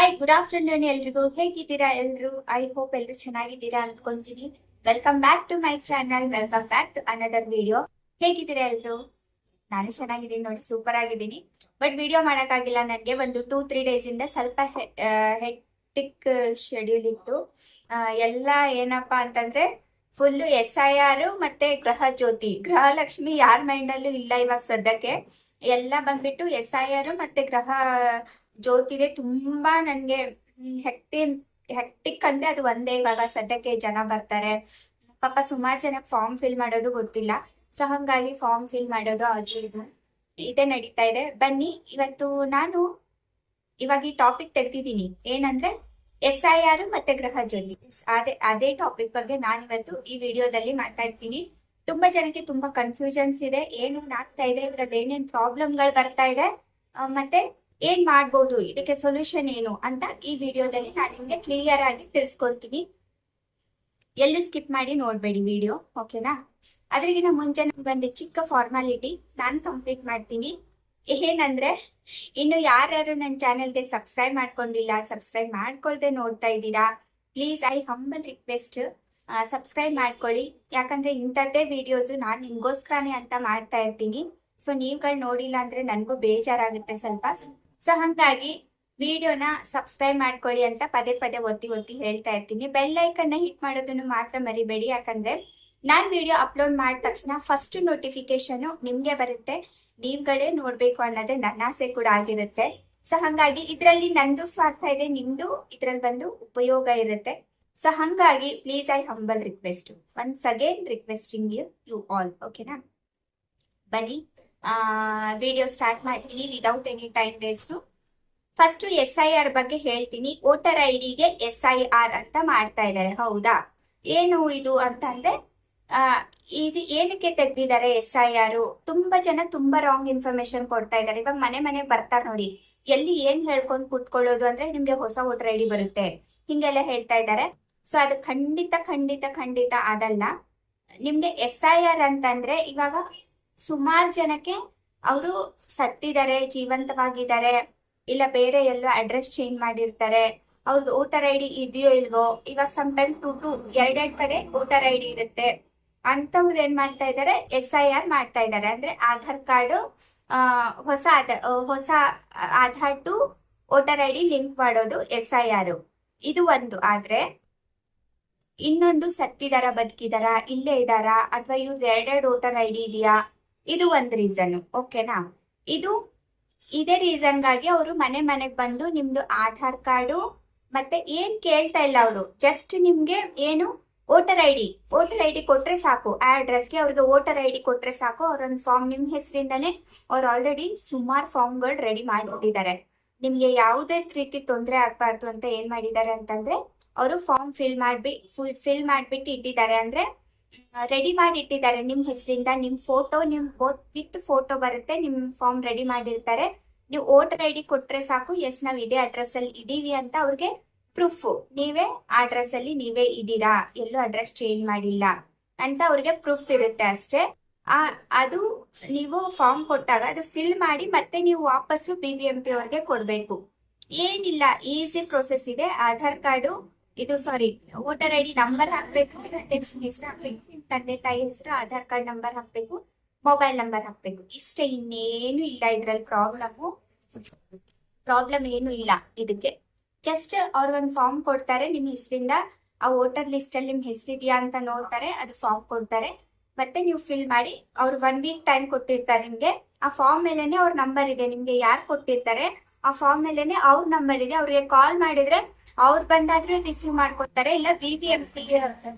Hi, good afternoon ಎಲ್ರಿಗೂ. ಹೇಗಿದ್ದೀರಾ ಎಲ್ರು? ಐ ಹೋಪ್ ಎಲ್ರು ಚೆನ್ನಾಗಿದ್ದೀರಾ ಅನ್ಕೊಂತೀನಿ. Welcome back to my channel. Welcome back to another video. ಹೇಗಿದ್ದೀರಾ ಎಲ್ರು? ನಾನು ಚೆನ್ನಾಗಿದ್ದೀನಿ ನೋಡಿ, ಸೂಪರ್ ಆಗಿದ್ದೀನಿ. ಬಟ್ ವಿಡಿಯೋ ಮಾಡೋಕ್ಕಾಗಿಲ್ಲ ನನಗೆ. ಒಂದು 2-3 ಡೇಸ್ ಇಂದ ಸ್ವಲ್ಪ ಹೆಕ್ಟಿಕ್ ಶೆಡ್ಯೂಲ್ ಇತ್ತು. ಎಲ್ಲ ಏನಪ್ಪಾ ಅಂತಂದ್ರೆ ಫುಲ್ಲು SIR ಮತ್ತೆ ಗ್ರಹ ಜ್ಯೋತಿ, ಗೃಹಲಕ್ಷ್ಮಿ ಯಾರ ಮೈಂಡಲ್ಲೂ ಇಲ್ಲ ಇವಾಗ ಸದ್ಯಕ್ಕೆ. ಎಲ್ಲ ಬಂದ್ಬಿಟ್ಟು SIR ಮತ್ತೆ ಗ್ರಹ ಜ್ಯೋತಿದೆ. ತುಂಬಾ ನನ್ಗೆ ಹೆಕ್ಟಿಕ್ ಅಂದ್ರೆ ಅದು ಒಂದೇ. ಇವಾಗ ಸದ್ಯಕ್ಕೆ ಜನ ಬರ್ತಾರೆ ಪಾಪ, ಸುಮಾರು ಜನಕ್ಕೆ ಫಾರ್ಮ್ ಫಿಲ್ ಮಾಡೋದು ಗೊತ್ತಿಲ್ಲ. ಸೊ ಹಂಗಾಗಿ ಫಾರ್ಮ್ ಫಿಲ್ ಮಾಡೋದು ಅದು ಇದು ಇದೇ ನಡೀತಾ ಇದೆ. ಬನ್ನಿ, ಇವತ್ತು ನಾನು ಇವಾಗ ಈ ಟಾಪಿಕ್ ತೆಗ್ದಿದ್ದೀನಿ. ಏನಂದ್ರೆ SIR ಮತ್ತೆ ಗೃಹ ಜ್ಯೋತಿ. ಅದೇ ಟಾಪಿಕ್ ಬಗ್ಗೆ ನಾನು ಇವತ್ತು ಈ ವಿಡಿಯೋದಲ್ಲಿ ಮಾತಾಡ್ತೀನಿ. ತುಂಬಾ ಜನಕ್ಕೆ ತುಂಬಾ ಕನ್ಫ್ಯೂಷನ್ಸ್ ಇದೆ, ಏನೇನ್ ಆಗ್ತಾ ಇದೆ, ಇದ್ರಲ್ಲಿ ಏನೇನ್ ಪ್ರಾಬ್ಲಮ್ಗಳು ಬರ್ತಾ ಇದೆ, ಮತ್ತೆ ಏನ್ ಮಾಡ್ಬೋದು, ಇದಕ್ಕೆ ಸೊಲ್ಯೂಷನ್ ಏನು ಅಂತ ಈ ವಿಡಿಯೋದಲ್ಲಿ ನಾನು ನಿಮ್ಗೆ ಕ್ಲಿಯರ್ ಆಗಿ ತಿಳಿಸ್ಕೊಡ್ತೀನಿ. ಎಲ್ಲೂ ಸ್ಕಿಪ್ ಮಾಡಿ ನೋಡ್ಬೇಡಿ ವಿಡಿಯೋ, ಓಕೆನಾ? ಅದ್ರಿಗಿನ ಮುಂಚೆ ಒಂದು ಚಿಕ್ಕ ಫಾರ್ಮಾಲಿಟಿ ನಾನು ಕಂಪ್ಲೀಟ್ ಮಾಡ್ತೀನಿ. ಏನಂದ್ರೆ, ಇನ್ನು ಯಾರ್ಯಾರು ನನ್ನ ಚಾನೆಲ್ಗೆ ಸಬ್ಸ್ಕ್ರೈಬ್ ಮಾಡ್ಕೊಂಡಿಲ್ಲ, ಸಬ್ಸ್ಕ್ರೈಬ್ ಮಾಡ್ಕೊಳ್ದೆ ನೋಡ್ತಾ ಇದ್ದೀರಾ, please I humble request, subscribe ಮಾಡ್ಕೊಳ್ಳಿ. ಯಾಕಂದ್ರೆ ಇಂಥದ್ದೇ ವಿಡಿಯೋಸು ನಾನು ನಿಮ್ಗೋಸ್ಕರನೇ ಅಂತ ಮಾಡ್ತಾ ಇರ್ತೀನಿ. ಸೊ ನೀವುಗಳು ನೋಡಿಲ್ಲ ಅಂದ್ರೆ ನನಗೂ ಬೇಜಾರಾಗುತ್ತೆ ಸ್ವಲ್ಪ. ಸೊ ಹಂಗಾಗಿ ವಿಡಿಯೋನ ಸಬ್ಸ್ಕ್ರೈಬ್ ಮಾಡ್ಕೊಳ್ಳಿ ಅಂತ ಪದೇ ಪದೇ ಒತ್ತಿ ಹೇಳ್ತಾ ಇರ್ತೀನಿ. ಬೆಲ್ ಐಕನ್ನ ಹಿಟ್ ಮಾಡೋದನ್ನು ಮಾತ್ರ ಮರಿಬೇಡಿ. ಯಾಕಂದ್ರೆ ನಾನು ವಿಡಿಯೋ ಅಪ್ಲೋಡ್ ಮಾಡಿದ ತಕ್ಷಣ ಫಸ್ಟ್ ನೋಟಿಫಿಕೇಶನ್ ನಿಮ್ಗೆ ಬರುತ್ತೆ, ನೀವುಗಳೇ ನೋಡ್ಬೇಕು ಅನ್ನೋದೇ ನನ್ನ ಆಸೆ ಕೂಡ ಆಗಿರುತ್ತೆ. ಸೊ ಹಂಗಾಗಿ ಇದರಲ್ಲಿ ನಂದು ಸ್ವಾರ್ಥ ಇದೆ, ನಿಮ್ದು ಇದ್ರಲ್ಲಿ ಬಂದು ಉಪಯೋಗ ಇರುತ್ತೆ. ಸೊ ಹಂಗಾಗಿ please I humble request, once again requesting you all, ಓಕೆನಾ? ಬನ್ನಿ ವಿಡಿಯೋ ಸ್ಟಾರ್ಟ್ ಮಾಡ್ತೀನಿ without any time waste. First SIR ಬಗ್ಗೆ ಹೇಳ್ತೀನಿ. ವೋಟರ್ ID-ಗೆ SIR ಅಂತ ಮಾಡ್ತಾ ಇದ್ದಾರೆ, ಹೌದಾ? ಏನು ಇದು ಅಂತ ಅಂದ್ರೆ, ಇದು ಏನಕ್ಕೆ ತೆಗ್ದಿದ್ದಾರೆ SIR? ತುಂಬಾ ಜನ ತುಂಬಾ ರಾಂಗ್ ಇನ್ಫಾರ್ಮೇಶನ್ ಕೊಡ್ತಾ ಇದ್ದಾರೆ. ಇವಾಗ ಮನೆ ಬರ್ತಾರೆ ನೋಡಿ, ಎಲ್ಲಿ ಏನ್ ಹೇಳ್ಕೊಂಡು ಕುತ್ಕೊಳ್ಳೋದು ಅಂದ್ರೆ ನಿಮ್ಗೆ ಹೊಸ ವೋಟರ್ ID ಬರುತ್ತೆ, ಹಿಂಗೆಲ್ಲ ಹೇಳ್ತಾ ಇದ್ದಾರೆ. ಸೊ ಅದು ಖಂಡಿತ ಅದಲ್ಲ. ನಿಮ್ಗೆ SIR ಅಂತಂದ್ರೆ ಇವಾಗ ಸುಮಾರು ಜನಕ್ಕೆ ಅವರು ಸತ್ತಿದ್ದಾರೆ, ಜೀವಂತವಾಗಿದ್ದಾರೆ, ಇಲ್ಲ ಬೇರೆ ಎಲ್ಲೋ ಅಡ್ರೆಸ್ ಚೇಂಜ್ ಮಾಡಿರ್ತಾರೆ, ಅವ್ರದ್ದು ವೋಟರ್ ID ಇದೆಯೋ ಇಲ್ವೋ. ಇವಾಗ ಸಮ್ಟೈಮ್ ಎರಡೆರಡು ಕಡೆ ವೋಟರ್ ID ಇರುತ್ತೆ. ಅಂತವ್ರು ಏನ್ ಮಾಡ್ತಾ ಇದ್ದಾರೆ, SIR ಮಾಡ್ತಾ ಇದ್ದಾರೆ. ಅಂದ್ರೆ ಆಧಾರ್ ಕಾರ್ಡು ಹೊಸ Aadhaar to voter ID link ಮಾಡೋದು SIR. ಇದು ಒಂದು. ಆದ್ರೆ ಇನ್ನೊಂದು ಸತ್ತಿದಾರ, ಬದುಕಿದಾರ, ಇಲ್ಲೇ ಇದಾರಾ, ಅಥವಾ ಇವ್ರದ್ದು ಎರಡೆರಡು ವೋಟರ್ ID ಇದೆಯಾ, ಇದು ಒಂದು ರೀಸನ್, ಓಕೆನಾ? ಇದೇ ರೀಸನ್ಗಾಗಿ ಅವರು ಮನೆಗೆ ಬಂದು ನಿಮ್ದು ಆಧಾರ್ ಕಾರ್ಡು ಮತ್ತೆ ಏನ್ ಕೇಳ್ತಾ ಇಲ್ಲ ಅವರು, ಜಸ್ಟ್ ನಿಮ್ಗೆ ಏನು ವೋಟರ್ ಐಡಿ ಕೊಟ್ರೆ ಸಾಕು. ಆ ಅಡ್ರೆಸ್ಗೆ ಅವ್ರಿಗೆ ವೋಟರ್ ID ಕೊಟ್ರೆ ಸಾಕು. ಅವ್ರೊಂದು ಫಾರ್ಮ್ ನಿಮ್ ಹೆಸರಿಂದಾನೆ ಅವ್ರು ಆಲ್ರೆಡಿ ಸುಮಾರು ಫಾರ್ಮ್ಗಳು ರೆಡಿ ಮಾಡಿಬಿಟ್ಟಿದ್ದಾರೆ. ನಿಮ್ಗೆ ಯಾವುದೇ ರೀತಿ ತೊಂದರೆ ಆಗ್ಬಾರ್ದು ಅಂತ ಏನ್ ಮಾಡಿದ್ದಾರೆ ಅಂತಂದ್ರೆ, ಅವರು ಫಾರ್ಮ್ ಫಿಲ್ ಮಾಡ್ಬಿಟ್ಟು ಇಟ್ಟಿದ್ದಾರೆ. ಅಂದ್ರೆ ರೆಡಿ ಮಾಡಿ ಇಟ್ಟಿದ್ದಾರೆ ನಿಮ್ ಹೆಸರಿಂದ. ನಿಮ್ ಫೋಟೋ, ನಿಮ್ ವಿತ್ ಫೋಟೋ ಬರುತ್ತೆ, ನಿಮ್ ಫಾರ್ಮ್ ರೆಡಿ ಮಾಡಿರ್ತಾರೆ. ನೀವು ವೋಟರ್ ID ಕೊಟ್ರೆ ಸಾಕು, ಎಸ್ ನಾವ್ ಇದೇ ಅಡ್ರೆಸ್ ಅಲ್ಲಿ ಇದೀವಿ ಅಂತ ಅವ್ರಿಗೆ ಪ್ರೂಫ್, ನೀವೇ ಅಡ್ರೆಸ್ ಅಲ್ಲಿ ನೀವೇ ಇದೀರಾ, ಎಲ್ಲೂ ಅಡ್ರೆಸ್ ಚೇಂಜ್ ಮಾಡಿಲ್ಲ ಅಂತ ಅವ್ರಿಗೆ ಪ್ರೂಫ್ ಇರುತ್ತೆ ಅಷ್ಟೇ. ಅದು ನೀವು ಫಾರ್ಮ್ ಕೊಟ್ಟಾಗ ಅದು ಫಿಲ್ ಮಾಡಿ ಮತ್ತೆ ನೀವು ವಾಪಸ್ಸು BBMP ಅವ್ರಿಗೆ ಕೊಡ್ಬೇಕು. ಏನಿಲ್ಲ, ಈಸಿ ಪ್ರೊಸೆಸ್ ಇದೆ. Aadhaar card voter ID number ಹಾಕ್ಬೇಕು, ಹೆಸರು ಹಾಕ್ಬೇಕು, ತಂದೆ ತಾಯಿ ಹೆಸರು, ಆಧಾರ್ ಕಾರ್ಡ್ ನಂಬರ್ ಹಾಕ್ಬೇಕು, ಮೊಬೈಲ್ ನಂಬರ್ ಹಾಕ್ಬೇಕು, ಇಷ್ಟೇ. ಇನ್ನೇನು ಇಲ್ಲ ಇದ್ರಲ್ಲಿ ಪ್ರಾಬ್ಲಮ್ ಏನು ಇಲ್ಲ ಇದಕ್ಕೆ. ಜಸ್ಟ್ ಅವ್ರ ಒಂದು ಫಾರ್ಮ್ ಕೊಡ್ತಾರೆ ನಿಮ್ ಹೆಸರಿಂದ. ಆ ವೋಟರ್ ಲಿಸ್ಟ್ ಅಲ್ಲಿ ನಿಮ್ ಹೆಸರಿದ್ಯಾ ಅಂತ ನೋಡ್ತಾರೆ, ಅದು ಫಾರ್ಮ್ ಕೊಡ್ತಾರೆ, ಮತ್ತೆ ನೀವು ಫಿಲ್ ಮಾಡಿ. ಅವ್ರು 1 ವೀಕ್ ಟೈಮ್ ಕೊಟ್ಟಿರ್ತಾರೆ ನಿಮ್ಗೆ. ಆ ಫಾರ್ಮ್ ಮೇಲೆನೆ ಅವ್ರ ನಂಬರ್ ಇದೆ, ನಿಮ್ಗೆ ಯಾರು ಕೊಟ್ಟಿರ್ತಾರೆ ಆ ಫಾರ್ಮ್ ಮೇಲೆನೆ ಅವ್ರ ನಂಬರ್ ಇದೆ. ಅವ್ರಿಗೆ ಕಾಲ್ ಮಾಡಿದ್ರೆ ಅವ್ರು ಬಂದಾದ್ರೆ ರಿಸೀವ್ ಮಾಡ್ಕೊತಾರೆ, ಇಲ್ಲ BBMP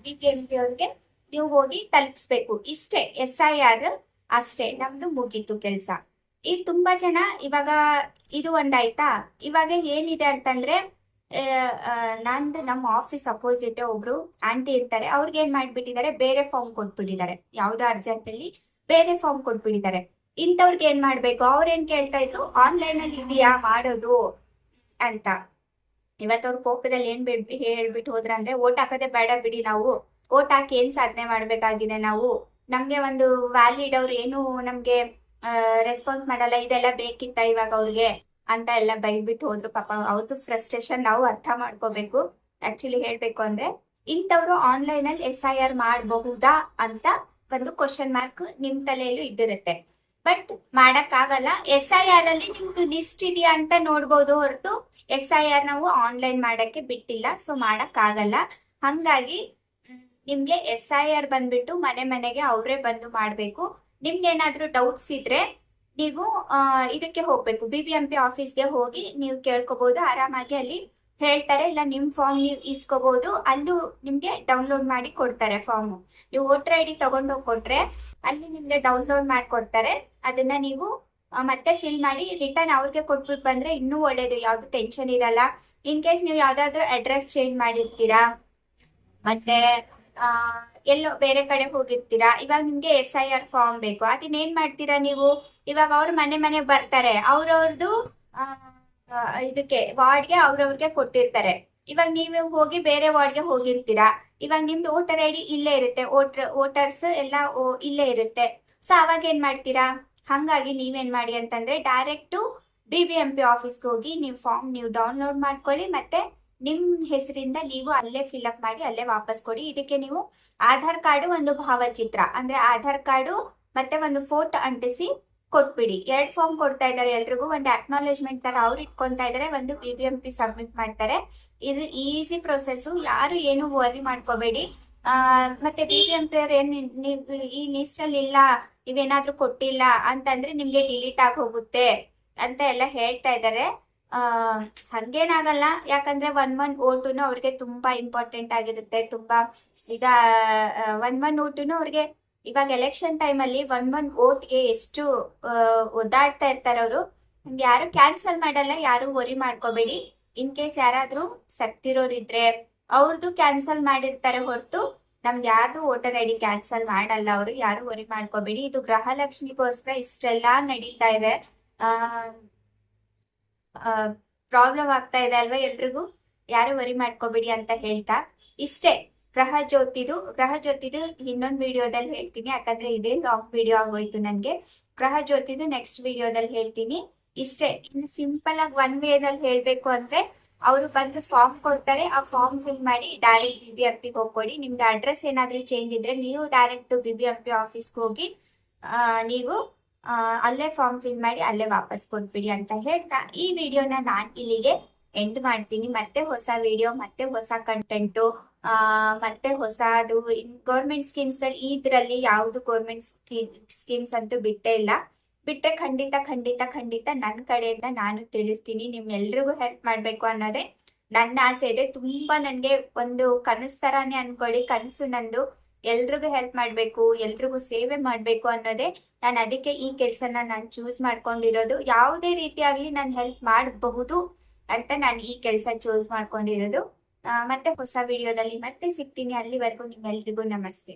ಅವ್ರಿಗೆ ನೀವು ಹೋಗಿ ತಲುಪಿಸ್ಬೇಕು. ಇಷ್ಟೇ SIR, ಅಷ್ಟೇ, ನಮ್ದು ಮುಗೀತು ಕೆಲಸ. ಈಗ ತುಂಬಾ ಜನ ಇವಾಗ ಇದು ಒಂದಾಯ್ತಾ. ಇವಾಗ ಏನಿದೆ ಅಂತಂದ್ರೆ, ನಮ್ಮ ಆಫೀಸ್ ಅಪೋಸಿಟ್ ಒಬ್ರು ಆಂಟಿ ಇರ್ತಾರೆ. ಅವ್ರಿಗೆ ಏನ್ ಮಾಡ್ಬಿಟ್ಟಿದ್ದಾರೆ, ಬೇರೆ ಫಾರ್ಮ್ ಕೊಟ್ಬಿಟ್ಟಿದ್ದಾರೆ, ಯಾವ್ದೋ ಅರ್ಜೆಂಟ್ ಅಲ್ಲಿ ಬೇರೆ ಫಾರ್ಮ್ ಕೊಟ್ಬಿಟ್ಟಿದ್ದಾರೆ. ಇಂಥವ್ರಿಗೆ ಏನ್ ಮಾಡ್ಬೇಕು, ಅವ್ರೇನ್ ಕೇಳ್ತಾ ಇದ್ರು, ಆನ್ಲೈನ್ ಅಲ್ಲಿ ಇದೆಯಾ ಮಾಡೋದು ಅಂತ. ಇವತ್ತವ್ರ ಕೋಪದಲ್ಲಿ ಏನ್ ಹೇಳ್ಬಿಟ್ಟು ಹೋದ್ರ ಅಂದ್ರೆ, ಓಟ್ ಹಾಕೋದೇ ಬೇಡ ಬಿಡಿ, ನಾವು ಓಟ್ ಹಾಕಿ ಏನ್ ಸಾಧನೆ ಮಾಡ್ಬೇಕಾಗಿದೆ, ನಮ್ಗೆ ಒಂದು ವ್ಯಾಲಿಡ್ ಅವ್ರು ಏನು ನಮ್ಗೆ ರೆಸ್ಪಾನ್ಸ್ ಮಾಡಲ್ಲ, ಇದೆಲ್ಲ ಬೇಕಿತ್ತ ಇವಾಗ ಅವ್ರಿಗೆ ಅಂತ ಎಲ್ಲ ಬೈದ್ಬಿಟ್ಟು ಹೋದ್ರು. ಪಾಪ ಅವ್ರದ್ದು ಫ್ರಸ್ಟ್ರೇಷನ್ ನಾವು ಅರ್ಥ ಮಾಡ್ಕೋಬೇಕು. ಆಕ್ಚುಲಿ ಹೇಳ್ಬೇಕು ಅಂದ್ರೆ ಇಂಥವ್ರು ಆನ್ಲೈನ್ ಅಲ್ಲಿ SIR ಮಾಡಬಹುದಾ ಅಂತ ಒಂದು ಕ್ವಶನ್ ಮಾರ್ಕ್ ನಿಮ್ ತಲೆಯಲ್ಲೂ ಇದ್ದಿರುತ್ತೆ. ಬಟ್ ಮಾಡಕ್ಕಾಗಲ್ಲ. SIR ಅಲ್ಲಿ ನಿಮ್ದು ಲಿಸ್ಟ್ ಇದೆಯಾ ಅಂತ ನೋಡ್ಬೋದು ಹೊರತು SIR ನಾವು ಆನ್ಲೈನ್ ಮಾಡಕ್ಕೆ ಬಿಟ್ಟಿಲ್ಲ. ಸೊ ಮಾಡಕ್ಕಾಗಲ್ಲ. ಹಂಗಾಗಿ ನಿಮ್ಗೆ SIR ಬಂದ್ಬಿಟ್ಟು ಮನೆ ಮನೆಗೆ ಅವರೇ ಬಂದು ಮಾಡ್ಬೇಕು. ನಿಮ್ಗೆ ಏನಾದ್ರೂ ಡೌಟ್ಸ್ ಇದ್ರೆ ನೀವು ಇದಕ್ಕೆ ಹೋಗ್ಬೇಕು, BBMP ಆಫೀಸ್ಗೆ ಹೋಗಿ ನೀವು ಕೇಳ್ಕೋಬಹುದು. ಆರಾಮಾಗಿ ಅಲ್ಲಿ ಹೇಳ್ತಾರೆ. ಇಲ್ಲ ನಿಮ್ ಫಾರ್ಮ್ ನೀವು ಇಸ್ಕೋಬಹುದು. ಅಲ್ಲೂ ನಿಮ್ಗೆ ಡೌನ್ಲೋಡ್ ಮಾಡಿ ಕೊಡ್ತಾರೆ ಫಾರ್ಮ್. ನೀವು ವೋಟರ್ ID ತಗೊಂಡೋಗಿ ಕೊಟ್ರೆ ಅಲ್ಲಿ ನಿಮ್ಗೆ ಡೌನ್ಲೋಡ್ ಮಾಡ್ಕೊಡ್ತಾರೆ. ಅದನ್ನ ನೀವು ಮತ್ತೆ ಫಿಲ್ ಮಾಡಿ ರಿಟರ್ನ್ ಅವ್ರಿಗೆ ಕೊಟ್ಬಿಟ್ಟು ಬಂದ್ರೆ ಇನ್ನೂ ಒಳ್ಳೇದು. ಯಾವ್ದು ಟೆನ್ಷನ್ ಇರಲ್ಲ. ಇನ್ ಕೇಸ್ ನೀವು ಯಾವ್ದಾದ್ರು ಅಡ್ರೆಸ್ ಚೇಂಜ್ ಮಾಡಿರ್ತೀರಾ, ಮತ್ತೆ ಎಲ್ಲೋ ಬೇರೆ ಕಡೆ ಹೋಗಿರ್ತೀರಾ, ಇವಾಗ ನಿಮ್ಗೆ SIR ಫಾರ್ಮ್ ಬೇಕು. ಅದನ್ನೇನ್ ಮಾಡ್ತೀರಾ ನೀವು, ಇವಾಗ ಅವ್ರ ಮನೆ ಬರ್ತಾರೆ, ಅವ್ರವ್ರದ್ದು ಇದಕ್ಕೆ ವಾರ್ಡ್ಗೆ ಅವ್ರವ್ರಿಗೆ ಕೊಟ್ಟಿರ್ತಾರೆ. ಇವಾಗ ನೀವು ಹೋಗಿ ಬೇರೆ ವಾರ್ಡ್ಗೆ ಹೋಗಿರ್ತೀರಾ. ಇವಾಗ ನಿಮ್ದು ವೋಟರ್ ID ಇಲ್ಲೇ ಇರುತ್ತೆ, ವೋಟರ್ಸ್ ಎಲ್ಲ ಇಲ್ಲೇ ಇರುತ್ತೆ. ಸೊ ಅವಾಗ ಏನ್ ಮಾಡ್ತೀರಾ, ಹಂಗಾಗಿ ನೀವೇನ್ ಮಾಡಿ ಅಂತಂದ್ರೆ ಡೈರೆಕ್ಟ್ BBMP ಆಫೀಸ್ಗೆ ಹೋಗಿ ನೀವು ಫಾರ್ಮ್ ನೀವು ಡೌನ್ಲೋಡ್ ಮಾಡ್ಕೊಳ್ಳಿ. ಮತ್ತೆ ನಿಮ್ ಹೆಸರಿಂದ ನೀವು ಅಲ್ಲೇ ಫಿಲ್ಅಪ್ ಮಾಡಿ ಅಲ್ಲೇ ವಾಪಸ್ ಕೊಡಿ. ಇದಕ್ಕೆ ನೀವು ಆಧಾರ್ ಕಾರ್ಡು, ಒಂದು ಭಾವಚಿತ್ರ ಅಂದ್ರೆ ಆಧಾರ್ ಕಾರ್ಡು ಮತ್ತೆ ಒಂದು ಫೋಟೋ ಅಂಟಿಸಿ ಕೊಟ್ಬಿಡಿ. 2 ಫಾರ್ಮ್ ಕೊಡ್ತಾ ಇದಾರೆ ಎಲ್ರಿಗೂ. ಒಂದು ಅಕ್ನಾಲೇಜ್ಮೆಂಟ್ ತರ ಅವ್ರು ಇಟ್ಕೊಂತಾ ಇದಾರೆ, ಒಂದು BBMP ಸಬ್ಮಿಟ್ ಮಾಡ್ತಾರೆ. ಇದು ಈಸಿ ಪ್ರೊಸೆಸ್. ಯಾರು ಏನು ವರಿ ಮಾಡ್ಕೋಬೇಡಿ. ಮತ್ತೆ BBMP ಅವ್ರು ಏನ್ ಈ ಲಿಸ್ಟ್ ಅಲ್ಲಿ ಇಲ್ಲ, ನೀವೇನಾದ್ರೂ ಕೊಟ್ಟಿಲ್ಲ ಅಂತಂದ್ರೆ ನಿಮ್ಗೆ ಡಿಲೀಟ್ ಆಗಿ ಹೋಗುತ್ತೆ ಅಂತ ಎಲ್ಲ ಹೇಳ್ತಾ ಇದಾರೆ. ಹಂಗೇನಾಗಲ್ಲ. ಯಾಕಂದ್ರೆ 1-1 ವೋಟುನು ಅವ್ರಿಗೆ ತುಂಬಾ ಇಂಪಾರ್ಟೆಂಟ್ ಆಗಿರುತ್ತೆ. ತುಂಬಾ ಈಗ 1-1 ವೋಟುನು ಅವ್ರಿಗೆ ಇವಾಗ ಎಲೆಕ್ಷನ್ ಟೈಮ್ ಅಲ್ಲಿ 1-1 ವೋಟ್ಗೆ ಎಷ್ಟು ಒದ್ದಾಡ್ತಾ ಇರ್ತಾರೆ ಅವರು. ಯಾರು ಕ್ಯಾನ್ಸಲ್ ಮಾಡಲ್ಲ, ಯಾರು ವರಿ ಮಾಡ್ಕೋಬೇಡಿ. ಇನ್ ಕೇಸ್ ಯಾರಾದ್ರೂ ಸತ್ತಿರೋರಿದ್ರೆ ಅವ್ರದ್ದು ಕ್ಯಾನ್ಸಲ್ ಮಾಡಿರ್ತಾರೆ ಹೊರತು ನಮ್ಗೆ ಯಾರ್ದು ವೋಟರ್ ID ಕ್ಯಾನ್ಸಲ್ ಮಾಡಲ್ಲ ಅವರು. ಯಾರು ವರಿ ಮಾಡ್ಕೋಬೇಡಿ. ಇದು ಗೃಹಲಕ್ಷ್ಮಿಗೋಸ್ಕರ ಇಷ್ಟೆಲ್ಲಾ ನಡೀತಾ ಇದೆ. ಪ್ರಾಬ್ಲಮ್ ಆಗ್ತಾ ಇದೆ ಅಲ್ವಾ ಎಲ್ರಿಗೂ. ಯಾರು ವರಿ ಮಾಡ್ಕೋಬೇಡಿ ಅಂತ ಹೇಳ್ತಾ ಇಷ್ಟೇ. ಗೃಹ ಜ್ಯೋತಿದು ಇನ್ನೊಂದು ವಿಡಿಯೋದಲ್ಲಿ ಹೇಳ್ತೀನಿ. ಯಾಕಂದ್ರೆ ಇದೇ ಲಾಂಗ್ ವಿಡಿಯೋ ಆಗೋಯ್ತು ನನ್ಗೆ. ಗೃಹ ಜ್ಯೋತಿದು ನೆಕ್ಸ್ಟ್ ವಿಡಿಯೋದಲ್ಲಿ ಹೇಳ್ತೀನಿ. ಇಷ್ಟೇ. ಇನ್ನು ಸಿಂಪಲ್ ಆಗಿ 1 ವೇನಲ್ಲಿ ಹೇಳ್ಬೇಕು ಅಂದ್ರೆ ಅವರು ಬಂದು ಫಾರ್ಮ್ ಕೊಡ್ತಾರೆ. ಆ ಫಾರ್ಮ್ ಫಿಲ್ ಮಾಡಿ ಡೈರೆಕ್ಟ್ BBMP ಹೋಗ್ಕೊಡಿ. ನಿಮ್ದು ಅಡ್ರೆಸ್ ಏನಾದ್ರೂ ಚೇಂಜ್ ಇದ್ರೆ ನೀವು ಡೈರೆಕ್ಟ್ BBMP ಆಫೀಸ್ಗೆ ಹೋಗಿ ನೀವು ಅಲ್ಲೇ ಫಾರ್ಮ್ ಫಿಲ್ ಮಾಡಿ ಅಲ್ಲೇ ವಾಪಸ್ ಕೊಟ್ಬಿಡಿ ಅಂತ ಹೇಳ್ತಾ ಈ ವಿಡಿಯೋನ ನಾನು ಇಲ್ಲಿಗೆ ಎಂಡ್ ಮಾಡ್ತೀನಿ. ಮತ್ತೆ ಹೊಸ ವಿಡಿಯೋ, ಮತ್ತೆ ಹೊಸ ಕಂಟೆಂಟು, ಮತ್ತೆ ಹೊಸದು ಗೌರ್ಮೆಂಟ್ ಸ್ಕೀಮ್ಸ್ಗಳು ಇದ್ರಲ್ಲಿ ಯಾವುದು ಗೌರ್ಮೆಂಟ್ ಸ್ಕೀಮ್ಸ್ ಅಂತೂ ಬಿಟ್ಟೇ ಇಲ್ಲ. ಬಿಟ್ರೆ ಖಂಡಿತ ಖಂಡಿತ ಖಂಡಿತ ನನ್ನ ಕಡೆಯಿಂದ ನಾನು ತಿಳಿಸ್ತೀನಿ. ನಿಮ್ಮೆಲ್ರಿಗೂ ಹೆಲ್ಪ್ ಮಾಡಬೇಕು ಅನ್ನೋದೇ ನನ್ನ ಆಸೆ ಇದೆ. ತುಂಬಾ ನನಗೆ ಒಂದು ಕನಸು ತರಾನೇ ಅನ್ಕೊಳ್ಳಿ. ಕನಸು ನಂದು ಎಲ್ರಿಗೂ ಹೆಲ್ಪ್ ಮಾಡಬೇಕು, ಎಲ್ರಿಗೂ ಸೇವೆ ಮಾಡಬೇಕು ಅನ್ನೋದೇ. ನಾನು ಅದಕ್ಕೆ ಈ ಕೆಲಸನ ನಾನು ಚೂಸ್ ಮಾಡ್ಕೊಂಡಿರೋದು. ಯಾವುದೇ ರೀತಿಯಾಗ್ಲಿ ನಾನು ಹೆಲ್ಪ್ ಮಾಡಬಹುದು ಅಂತ ನಾನು ಈ ಕೆಲಸ ಚೂಸ್ ಮಾಡ್ಕೊಂಡಿರೋದು. ಮತ್ತೆ ಹೊಸ ವಿಡಿಯೋದಲ್ಲಿ ಮತ್ತೆ ಸಿಗ್ತೀನಿ. ಅಲ್ಲಿವರೆಗೂ ನಿಮ್ಮೆಲ್ರಿಗೂ ನಮಸ್ತೆ.